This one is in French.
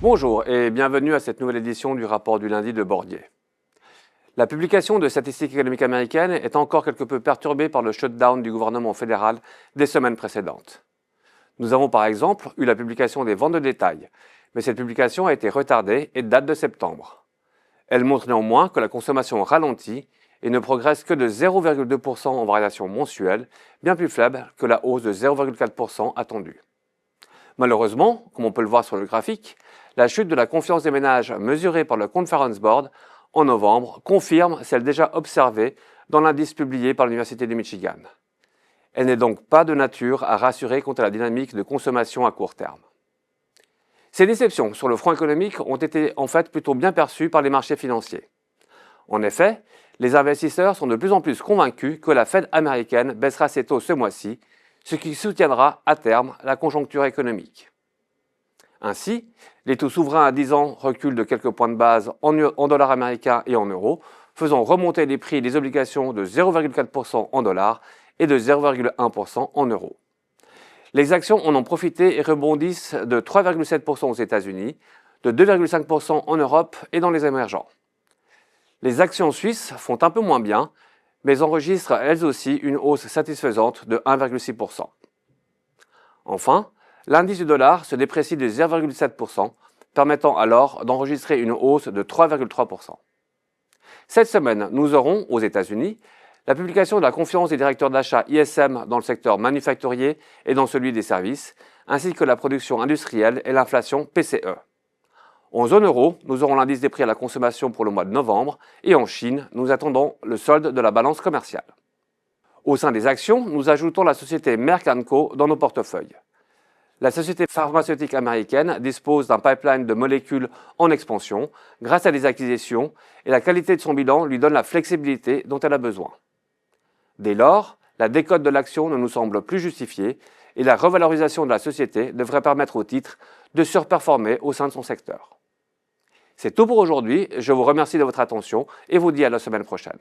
Bonjour et bienvenue à cette nouvelle édition du rapport du lundi de Bordier. La publication de statistiques économiques américaines est encore quelque peu perturbée par le shutdown du gouvernement fédéral des semaines précédentes. Nous avons par exemple eu la publication des ventes de détail, mais cette publication a été retardée et date de septembre. Elle montre néanmoins que la consommation ralentit et ne progresse que de 0,2% en variation mensuelle, bien plus faible que la hausse de 0,4% attendue. Malheureusement, comme on peut le voir sur le graphique, la chute de la confiance des ménages mesurée par le Conference Board en novembre confirme celle déjà observée dans l'indice publié par l'Université du Michigan. Elle n'est donc pas de nature à rassurer quant à la dynamique de consommation à court terme. Ces déceptions sur le front économique ont été en fait plutôt bien perçues par les marchés financiers. En effet, les investisseurs sont de plus en plus convaincus que la Fed américaine baissera ses taux ce mois-ci, ce qui soutiendra à terme la conjoncture économique. Ainsi, les taux souverains à 10 ans reculent de quelques points de base en dollars américains et en euros, faisant remonter les prix des obligations de 0,4% en dollars et de 0,1% en euros. Les actions en ont profité et rebondissent de 3,7% aux États-Unis, de 2,5% en Europe et dans les émergents. Les actions suisses font un peu moins bien, mais enregistrent elles aussi une hausse satisfaisante de 1,6%. Enfin, l'indice du dollar se déprécie de 0,7%, permettant alors d'enregistrer une hausse de 3,3%. Cette semaine, nous aurons, aux États-Unis, la publication de la confiance des directeurs d'achat ISM dans le secteur manufacturier et dans celui des services, ainsi que la production industrielle et l'inflation PCE. En zone euro, nous aurons l'indice des prix à la consommation pour le mois de novembre et en Chine, nous attendons le solde de la balance commerciale. Au sein des actions, nous ajoutons la société Merck & Co dans nos portefeuilles. La société pharmaceutique américaine dispose d'un pipeline de molécules en expansion grâce à des acquisitions et la qualité de son bilan lui donne la flexibilité dont elle a besoin. Dès lors, la décote de l'action ne nous semble plus justifiée et la revalorisation de la société devrait permettre au titre de surperformer au sein de son secteur. C'est tout pour aujourd'hui, je vous remercie de votre attention et vous dis à la semaine prochaine.